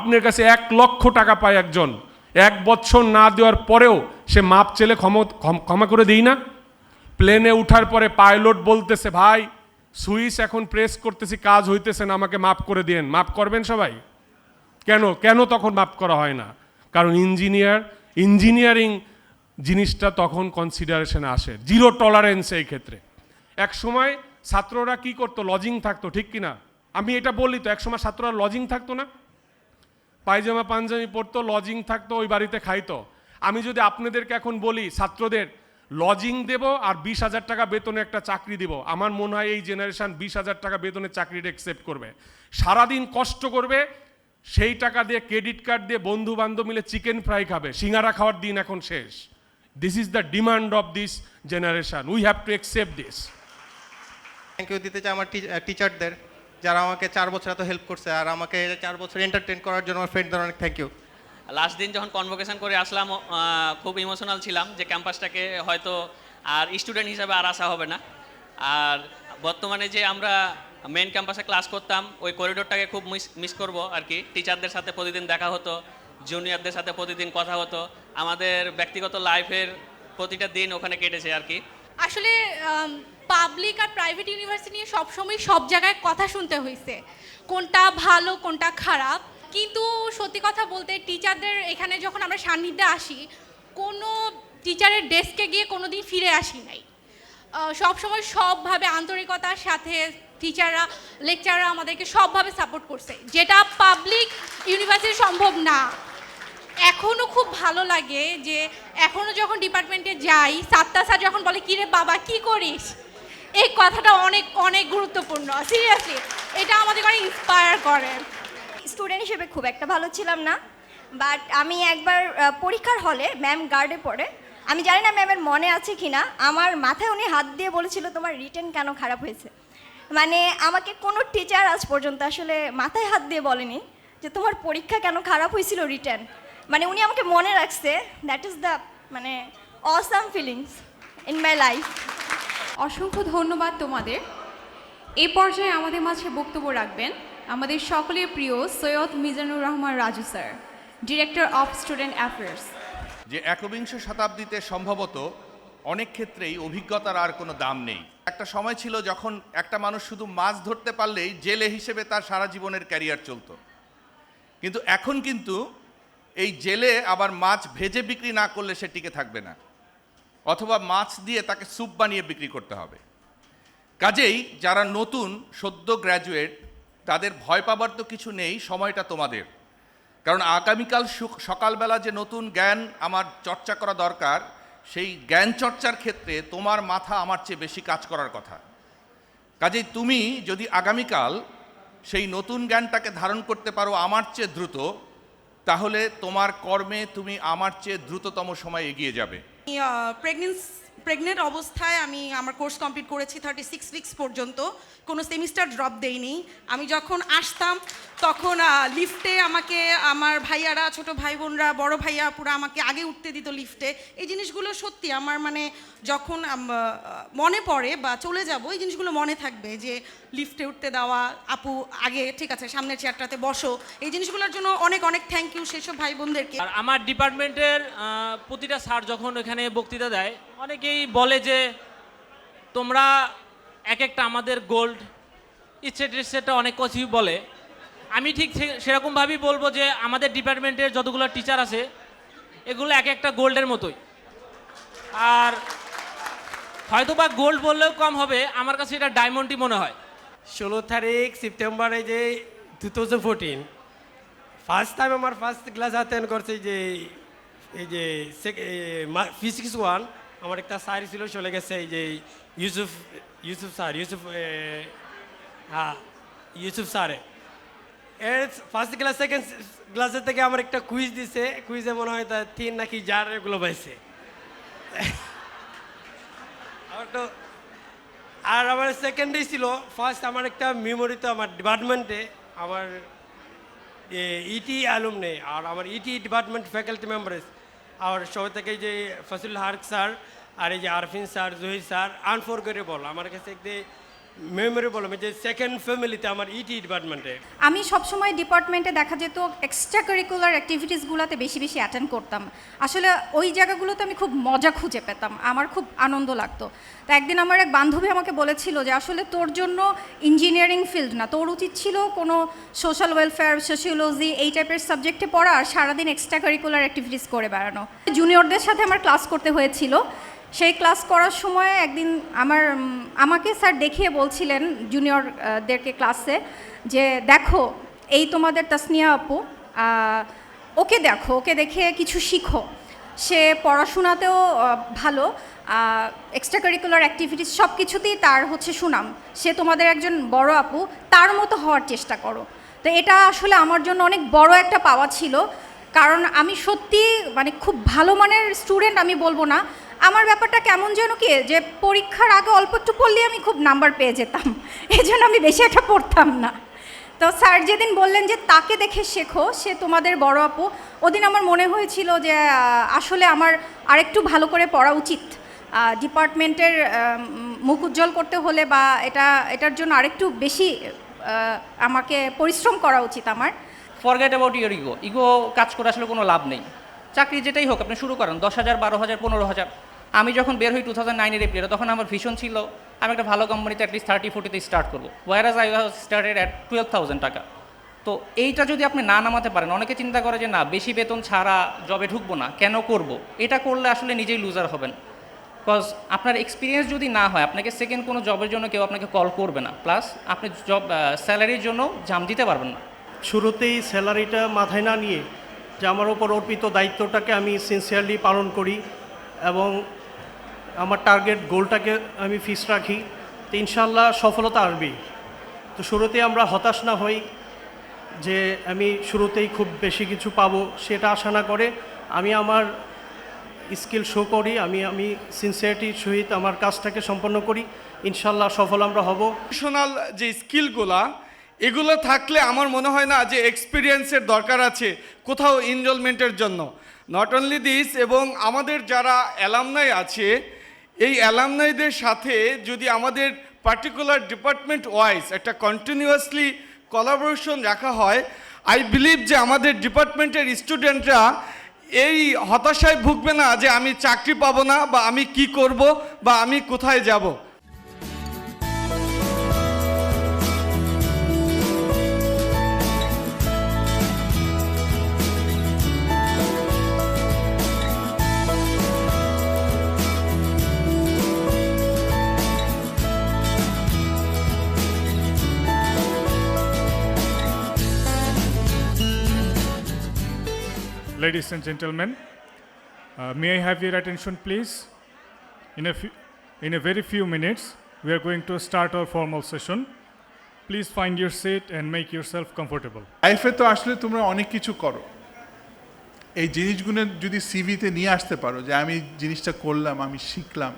আপনার কাছে 1,00,000 টাকা পায় একজন, 1 বছর না দেওয়ার পরেও সে মাপ চেলে ক্ষমা করে দিই না? প্লেনে উঠার পরে পাইলট বলতেছে, ভাই সুইচ এখন প্রেস করতেছি, কাজ হইতেছে না, আমাকে মাফ করে দিন। মাফ করবেন সবাই? কেন কেন তখন মাফ করা হয় না? কারণ ইঞ্জিনিয়ারিং জিনিসটা তখন কনসিডারেশনে আসে, জিরো টলারেন্স এই ক্ষেত্রে। এক সময় ছাত্ররা কি করতো, লজিং থাকতো, ঠিক কিনা? আমি এটা বলি তো, এক সময় ছাত্ররা লজিং থাকতো না, পায়জামা পাঞ্জাবি পরতো, লজিং থাকতো, ওই বাড়িতে খাইতো। আমি যদি আপনাদেরকে এখন বলি ছাত্রদের লজিং দেব আর 20,000 টাকা বেতনে একটা চাকরি দিব, আমার মনে হয় এই জেনারেশন 20,000 টাকা বেতনের চাকরিটা অ্যাকসেপ্ট করবে। সারাদিন কষ্ট করবে, সেই টাকা দিয়ে ক্রেডিট কার্ড দিয়ে বন্ধু বান্ধব মিলে চিকেন ফ্রাই খাবে, সিঙ্গারা খাওয়ার দিন এখন শেষ। This is the demand of this generation, we have to accept this. Thank you দিতে চাই আমার টিচারদের, যারা আমাকে 4 বছর এত হেল্প করছে, আর আমাকে 4 বছর এন্টারটেইন করার জন্য আমার ফ্রেন্ডদের অনেক থ্যাংক ইউ। লাস্ট দিন যখন কনভোকেশন করে আসলাম, খুব ইমোশনাল ছিলাম যে ক্যাম্পাসটাকে হয়তো আর স্টুডেন্ট হিসাবে আর আসা হবে না। আর বর্তমানে যে আমরা মেন ক্যাম্পাসে ক্লাস করতাম, ওই করিডোরটাকে খুব মিস করব আর কি। টিচারদের সাথে প্রতিদিন দেখা হতো, জুনিয়রদের সাথে প্রতিদিন কথা হতো, আমাদের ব্যক্তিগত লাইফের প্রতিটা দিন ওখানে কেটেছে আর কি। আসলে পাবলিক আর প্রাইভেট ইউনিভার্সিটি নিয়ে সবসময় সব জায়গায় কথা শুনতে হয়েছে, কোনটা ভালো কোনটা খারাপ। কিন্তু সত্যি কথা বলতে টিচারদের এখানে যখন আমরা সান্নিধ্যে আসি, কোনো টিচারের ডেস্কে গিয়ে কোনো দিন ফিরে আসি নাই। সবসময় সবভাবে আন্তরিকতার সাথে টিচাররা, লেকচাররা আমাদেরকে সবভাবে সাপোর্ট করছে, যেটা পাবলিক ইউনিভার্সিটি সম্ভব না। এখনও খুব ভালো লাগে যে এখনও যখন ডিপার্টমেন্টে যাই, সাত্তা স্যার যখন বলে কী রে বাবা কী করিস, এই কথাটা অনেক অনেক গুরুত্বপূর্ণ। সিরিয়াসলি এটা আমাদের অনেক ইন্সপায়ার করে। স্টুডেন্ট হিসেবে খুব একটা ভালো ছিলাম না, বাট আমি একবার পরীক্ষার হলে ম্যাম গার্ডে পড়ে, আমি জানি না ম্যামের মনে আছে কি না, আমার মাথায় উনি হাত দিয়ে বলেছিল তোমার রিটেন কেন খারাপ হয়েছে। মানে আমাকে কোনো টিচার আজ পর্যন্ত আসলে মাথায় হাত দিয়ে বলেনি যে তোমার পরীক্ষা কেন খারাপ হয়েছিল রিটেন। মানে উনি আমাকে মনে রাখছে, দ্যাট ইজ দ্য মানে awesome feelings in my life. অসংখ্য ধন্যবাদ তোমাদের। এই পর্যায়ে আমাদের মাঝে বক্তব্য রাখবেন আমাদের সকলের প্রিয় Syed Mizanur Rahman Raju sir, director of student affairs. যে একবিংশ শতাব্দীতে সম্ভবত অনেক ক্ষেত্রেই অভিজ্ঞতার আর কোনো দাম নেই। একটা সময় ছিল যখন একটা মানুষ শুধু মাছ ধরতে পারলেই জেলে হিসেবে তার সারা জীবনের ক্যারিয়ার চলতো, কিন্তু এখন কিন্তু এই জেলে আবার মাছ ভেজে বিক্রি না করলে সে টিকে থাকবে না, অথবা মাছ দিয়ে তাকে স্যুপ বানিয়ে বিক্রি করতে হবে। কাজেই যারা নতুন সদ্য গ্র্যাজুয়েট, তাদের ভয় পাবার তো কিছু নেই, সময়টা তোমাদের। কারণ আগামীকাল সকালবেলা যে নতুন জ্ঞান আমার চর্চা করা দরকার, সেই জ্ঞান চর্চার ক্ষেত্রে তোমার মাথা আমার চেয়ে বেশি কাজ করার কথা। কাজেই তুমি যদি আগামীকাল সেই নতুন জ্ঞানটাকে ধারণ করতে পারো আমার চেয়ে দ্রুত, তাহলে তোমার কর্মে তুমি আমার চেয়ে দ্রুততম সময় এগিয়ে যাবে। প্রেগনেন্ট অবস্থায় আমি আমার কোর্স কমপ্লিট করেছি 36 উইকস পর্যন্ত, কোনো সেমিস্টার ড্রপ দেইনি। আমি যখন আসতাম তখন লিফটে আমাকে আমার ভাইয়ারা, ছোট ভাই বোনরা, বড় ভাইয়া পুরো আমাকে আগে উঠতে দিত লিফটে। এই জিনিসগুলো সত্যি আমার মানে যখন মনে পড়ে বা চলে যাব, এই জিনিসগুলো মনে থাকবে যে লিফটে উঠতে দেওয়া, আপু আগে ঠিক আছে সামনের চেয়ারটাতে বসো, এই জিনিসগুলোর জন্য অনেক অনেক থ্যাংক ইউ সেসব ভাই বোনদেরকে। আর আমার ডিপার্টমেন্টের প্রতিটা স্যার যখন এখানে বক্তৃতা দেয়, অনেকেই বলে যে তোমরা এক একটা আমাদের গোল্ড, ইচ্ছেটা অনেক কিছুই বলে। আমি ঠিক সেরকমভাবেই বলবো যে আমাদের ডিপার্টমেন্টের যতগুলো টিচার আছে এগুলো এক একটা গোল্ডের মতোই। আর হয়তো বা গোল্ড বললেও কম হবে, আমার কাছে এটা ডায়মন্ডই মনে হয়। 16 তারিখ সেপ্টেম্বরে যে 2014 ফার্স্ট টাইম আমার ফার্স্ট ক্লাস অ্যাটেন্ড করছে, যে এই যে ফিজিক্স 1 আমার একটা স্যার ছিল, চলে গেছে, এই যে ইউসুফ স্যারে। এর ফার্স্ট ক্লাস সেকেন্ড ক্লাসের থেকে আমার একটা কুইজ দিছে, কুইজে মনে হয় তা 3 নাকি 4 এগুলো পাইছে। আর আমার সেকেন্ডে ছিল ফার্স্ট আমার একটা মেমোরি, তো আমার ডিপার্টমেন্টে আমার ইটি অ্যালুমনি আর আমার ইটি ডিপার্টমেন্ট ফ্যাকাল্টি মেম্বার্স, আর সবাই থেকে যে ফসিল হার্ক স্যার আর এই যে Arfin sir, Zahir sir, unforgettable. আমার কাছে একদিন মেমোরেবল যে সেকেন্ড ফ্যামিলিতে আমার ইটি ডিপার্টমেন্টে। আমি সবসময় ডিপার্টমেন্টে দেখা যেত এক্সট্রা কারিকুলার অ্যাক্টিভিটিসগুলোতে বেশি বেশি অ্যাটেন্ড করতাম। আসলে ওই জায়গাগুলোতে আমি খুব মজা খুঁজে পেতাম, আমার খুব আনন্দ লাগতো। তো একদিন আমার এক বান্ধবী আমাকে বলেছিল যে আসলে তোর জন্য ইঞ্জিনিয়ারিং ফিল্ড না, তোর উচিত ছিল কোনো সোশ্যাল ওয়েলফেয়ার, সোশিওলজি এই টাইপের সাবজেক্টে পড়া আর সারাদিন এক্সট্রা কারিকুলার অ্যাক্টিভিটিস করে বেড়ানো। জুনিয়রদের সাথে আমার ক্লাস করতে হয়েছিল। সেই ক্লাস করার সময় একদিন আমাকে স্যার দেখিয়ে বলছিলেন জুনিয়রদেরকে ক্লাসে যে দেখো এই তোমাদের তাসনিয়া আপু, ওকে দেখো, ওকে দেখে কিছু শিখো। সে পড়াশোনাতেও ভালো, এক্সট্রা কারিকুলার অ্যাক্টিভিটিস সব কিছুতেই তার হচ্ছে সুনাম। সে তোমাদের একজন বড় আপু, তার মতো হওয়ার চেষ্টা করো। তো এটা আসলে আমার জন্য অনেক বড় একটা পাওয়া ছিল, কারণ আমি সত্যি মানে খুব ভালো মানের স্টুডেন্ট আমি বলবো না। আমার ব্যাপারটা কেমন যেন কি, যে পরীক্ষার আগে অল্প একটু পড়লে আমি খুব নাম্বার পেয়ে যেতাম, এই জন্য আমি বেশি একটা পড়তাম না। তো স্যার যেদিন বললেন যে তাকে দেখে শেখো, সে তোমাদের বড় আপু, ওদিন আমার মনে হয়েছিল যে আসলে আমার আরেকটু ভালো করে পড়া উচিত। ডিপার্টমেন্টের মুখ উজ্জ্বল করতে হলে বা এটার জন্য আরেকটু বেশি আমাকে পরিশ্রম করা উচিত আমার। Forget about your ego. Ego কাজ করে আসলে কোনো লাভ নেই। চাকরি যেটাই হোক আপনি শুরু করেন 10,000, 12,000, 15,000। আমি যখন বের হই 2009-এর এপ্রিলে, তখন আমার ভিশন ছিল আমি একটা ভালো কোম্পানিতে অ্যাটলিস্ট 30-40-তে স্টার্ট করবো। ওয়ারাজ আই ওয়াজ স্টার্টেড অ্যাট 12,000 টাকা। তো এইটা যদি আপনি না নামাতে পারেন, অনেকে চিন্তা করে যে না বেশি বেতন ছাড়া জবে ঢুকবো না, কেন করব? এটা করলে আসলে নিজেই লুজার হবেন। বিকজ আপনার এক্সপিরিয়েন্স যদি না হয়, আপনাকে সেকেন্ড কোনো জবের জন্য কেউ আপনাকে কল করবে না, প্লাস আপনি জব স্যালারির জন্য জাম দিতে পারবেন না। শুরুতেই স্যালারিটা মাথায় না নিয়ে যে আমার ওপর অর্পিত দায়িত্বটাকে আমি সিনসিয়ারলি পালন করি এবং আমার টার্গেট গোলটাকে আমি ফিক্স রাখি, তো ইনশাল্লাহ সফলতা আসবেই। তো শুরুতেই আমরা হতাশ না হই যে আমি শুরুতেই খুব বেশি কিছু পাবো, সেটা আশা না করে আমি আমার স্কিল শো করি, আমি সিনসিয়ারিটির সহিত আমার কাজটাকে সম্পন্ন করি, ইনশাল্লাহ সফল আমরা হব। প্রফেশনাল যে স্কিলগুলা, এগুলো থাকলে আমার মনে হয় না যে এক্সপিরিয়েন্সের দরকার আছে কোথাও এনরোলমেন্টের জন্য। নট অনলি দিস, এবং আমাদের যারা অ্যালামনাই আছে, এই অ্যালামনাইদের সাথে যদি আমাদের পার্টিকুলার ডিপার্টমেন্ট ওয়াইজ একটা কন্টিনিউয়াসলি কোলাবোরেশন রাখা হয়, আই বিলিভ যে আমাদের ডিপার্টমেন্টের স্টুডেন্টরা এই হতাশায় ভুগবে না যে আমি চাকরি পাবো না, বা আমি কি করব, বা আমি কোথায় যাব। Ladies and gentlemen, may I have your attention please? In a very few minutes, we are going to start our formal session. Please find your seat and make yourself comfortable. লাইফে তো আসলে তোমরা অনেক কিছু করো, এই জিনিসগুলো যদি সিভিতে নিয়ে আসতে পারো যে আমি জিনিসটা করলাম, আমি শিখলাম,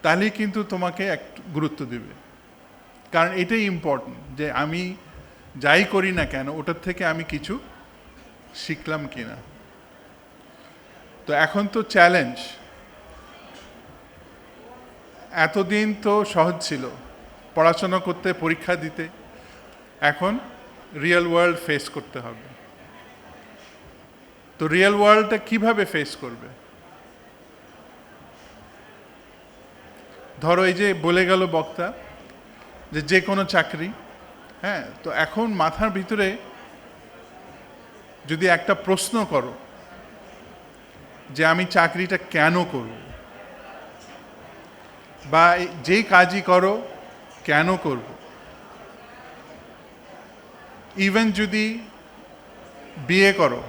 তাহলে কিন্তু তোমাকে একটু গুরুত্ব দেবে। কারণ এটাই ইম্পর্টেন্ট যে আমি যাই করি না কেন ওটার থেকে আমি কিছু শিখলাম কিনা। তো এখন তো চ্যালেঞ্জ, এতদিন তো সহজ ছিল পড়াশোনা করতে, পরীক্ষা দিতে, এখন রিয়েল ওয়ার্ল্ড ফেস করতে হবে। তো রিয়েল ওয়ার্ল্ডটা কিভাবে ফেস করবে? ধরো এই যে বলে গেল বক্তা যে কোনো চাকরি, হ্যাঁ, তো এখন মাথার ভিতরে যদি একটা প্রশ্ন করো যে আমি চাকরিটা কেন করব, বা যেই কাজই করো কেন করব, ইভেন যদি বিয়ে করো,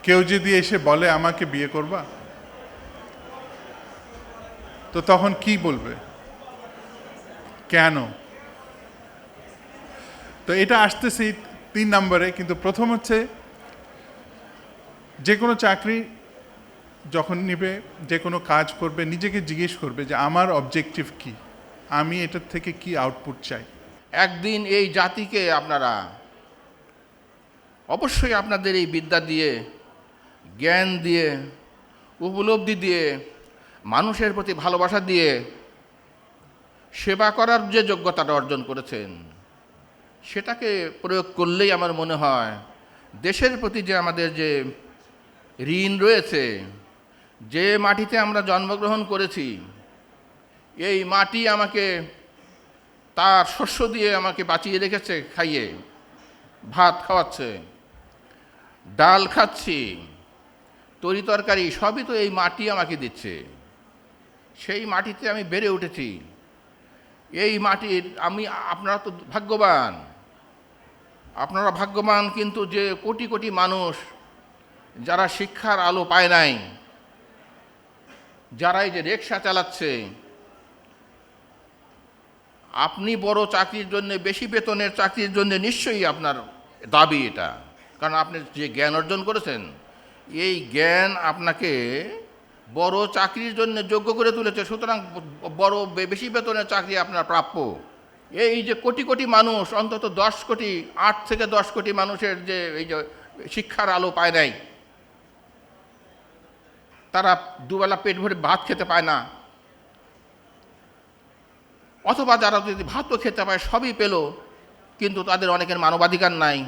কেউ যদি এসে বলে আমাকে বিয়ে করবা, তো তখন কি বলবে? কেন? তো এটা আসতেছে 3 নম্বরে। কিন্তু প্রথম হচ্ছে যে কোনো চাকরি যখন নিবে, যে কোনো কাজ করবে, নিজেকে জিজ্ঞেস করবে যে আমার অবজেক্টিভ কি, আমি এটার থেকে কি আউটপুট চাই। একদিন এই জাতিকে আপনারা অবশ্যই আপনাদের এই বিদ্যা দিয়ে, জ্ঞান দিয়ে, উপলব্ধি দিয়ে, মানুষের প্রতি ভালোবাসা দিয়ে সেবা করার যে যোগ্যতাটা অর্জন করেছেন সেটাকে প্রয়োগ করলেই আমার মনে হয় দেশের প্রতি যে আমাদের যে ঋণ রয়েছে, যে মাটিতে আমরা জন্মগ্রহণ করেছি, এই মাটি আমাকে তার শস্য দিয়ে আমাকে বাঁচিয়ে রেখেছে, খাইয়ে ভাত খাওয়াচ্ছে, ডাল খাচ্ছি, তরি তরকারি সবই তো এই মাটি আমাকে দিচ্ছে। সেই মাটিতে আমি বেড়ে উঠেছি। এই মাটির আপনারা তো ভাগ্যবান, আপনারা ভাগ্যবান, কিন্তু যে কোটি কোটি মানুষ যারা শিক্ষার আলো পায় নাই, যারা এই যে রিকশা চালাচ্ছে, আপনি বড় চাকরির জন্য, বেশি বেতনের চাকরির জন্য নিশ্চয়ই আপনার দাবি এটা, কারণ আপনি যে জ্ঞান অর্জন করেছেন এই জ্ঞান আপনাকে বড় চাকরির জন্য যোগ্য করে তুলেছে, সুতরাং বড় বেশি বেতনের চাকরি আপনার প্রাপ্য। এই যে কোটি কোটি মানুষ, অন্তত 10 কোটি, 8 থেকে 10 কোটি মানুষের যে এই যে শিক্ষার আলো পায় নাই, তারা দুবেলা পেট ভরে ভাত খেতে পায় না, অথবা যারা যদি ভাতও খেতে পায় সবই পেল, কিন্তু তাদের অনেকের মানবাধিকার নাই,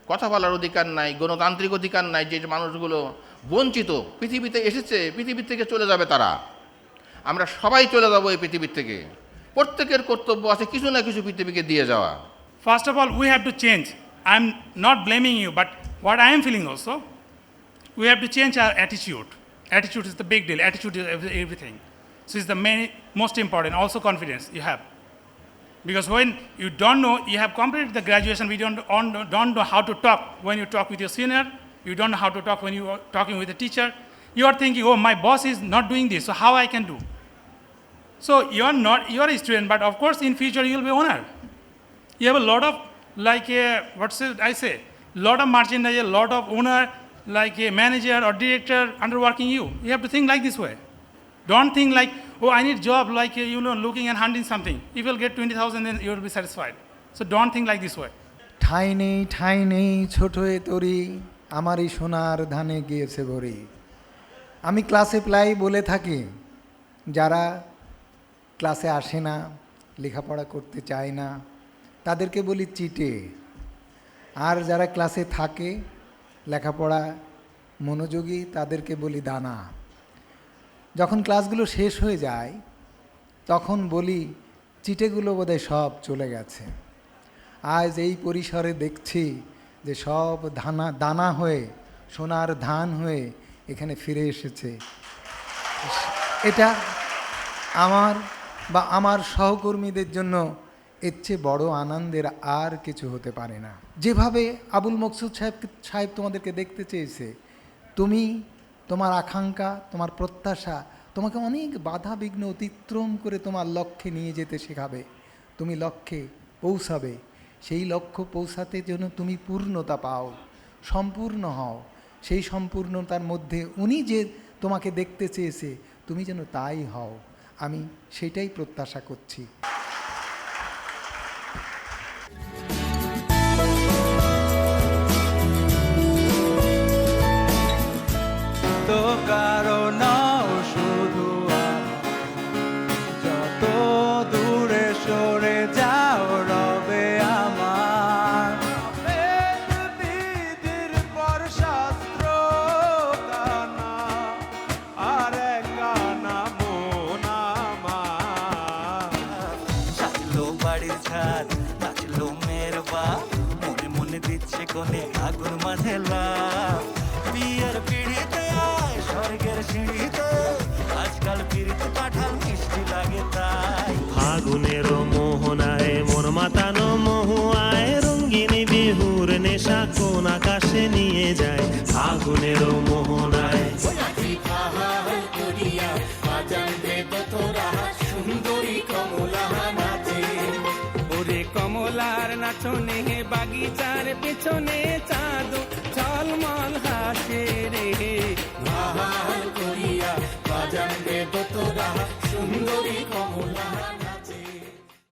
কথা বলার অধিকার নাই, গণতান্ত্রিক অধিকার নাই। যে মানুষগুলো বঞ্চিত, পৃথিবীতে এসেছে, পৃথিবীর থেকে চলে যাবে তারা, আমরা সবাই চলে যাবো এই পৃথিবীর থেকে। প্রত্যেকের কর্তব্য আছে কিছু না কিছু পৃথিবীকে দিয়ে যাওয়া। First of all, we have to change. I'm not blaming you, but what I am feeling also, we have to change our attitude. Attitude is the big deal. Attitude is everything. So it's the most important. Also confidence you have. Because when you don't know, you have completed the graduation, we don't know how to talk when you talk with your senior, you don't know how to talk when you are talking with a teacher. You are thinking, oh, my boss is not doing this, so how I can do? So you are a student, but of course in future you will be owner. You have a lot of, like lot of merchandise, a lot of owner, like a manager or director underworking you. You have to think like this way. Don't think like, oh, I need job, like, looking and hunting something. If you'll get 20,000, then you will be satisfied. So don't think like this way. ঠাই নেই ছোট এ তরি, আমারই সোনার ধানে গিয়েছে ভরি। আমি ক্লাসে প্রায় বলে থাকি, যারা ক্লাসে আসে না, লেখাপড়া করতে চায় না, তাদেরকে বলি চিটে। আর যারা ক্লাসে থাকে, লেখাপড়া মনোযোগী, তাদেরকে বলি দানা। যখন ক্লাসগুলো শেষ হয়ে যায় তখন বলি চিটেগুলো বোধহয় সব চলে গেছে। আজ এই পরিসরে দেখছি যে সব দানা হয়ে, সোনার ধান হয়ে এখানে ফিরে এসেছে। এটা আমার সহকর্মীদের জন্য এর চেয়ে বড় আনন্দের আর কিছু হতে পারে না। যেভাবে আবুল মকসুদ সাহেব তোমাদেরকে দেখতে চেয়েছে, তোমার আকাঙ্ক্ষা, তোমার প্রত্যাশা তোমাকে অনেক বাধা বিঘ্ন অতিক্রম করে তোমার লক্ষ্যে নিয়ে যেতে শেখাবে। তুমি লক্ষ্যে পৌঁছাবে, সেই লক্ষ্য পৌঁছাতে যেন তুমি পূর্ণতা পাও, সম্পূর্ণ হও। সেই সম্পূর্ণতার মধ্যে উনি যে তোমাকে দেখতে চেয়েছে তুমি যেন তাই হও, আমি সেটাই প্রত্যাশা করছি। তো কারণ শুধু যত দূরে সরে যাও রবে আমার বিধির পর শাস্ত্র কানা আর কানা মন আমার। সাজলো বাড়ির ছাদ, নাচলো মেয়ের বাপ, মনে মনে দিচ্ছে কোনে আগুন মাঝেলা। বিয়ের পিড়িতে আয় স্বর্গের সিঁড়িতে, আজকাল পিড়িতে পাঠাল মিষ্টি লাগে তাই। ফাগুনের মোহনায় মন মাতানো মহুয়ায়, রঙ্গিনী বিহুর নেশা কোন আকাশে নিয়ে যায়। ফাগুনের মোহনায় সুন্দরী কমলা নাচে, ওরে কমলার নাচনে বাগিচার পেছনে চাঁদ ঝলমল হাসে রে। করিয়া বাজান দেব তোরা সুন্দরী কমলা।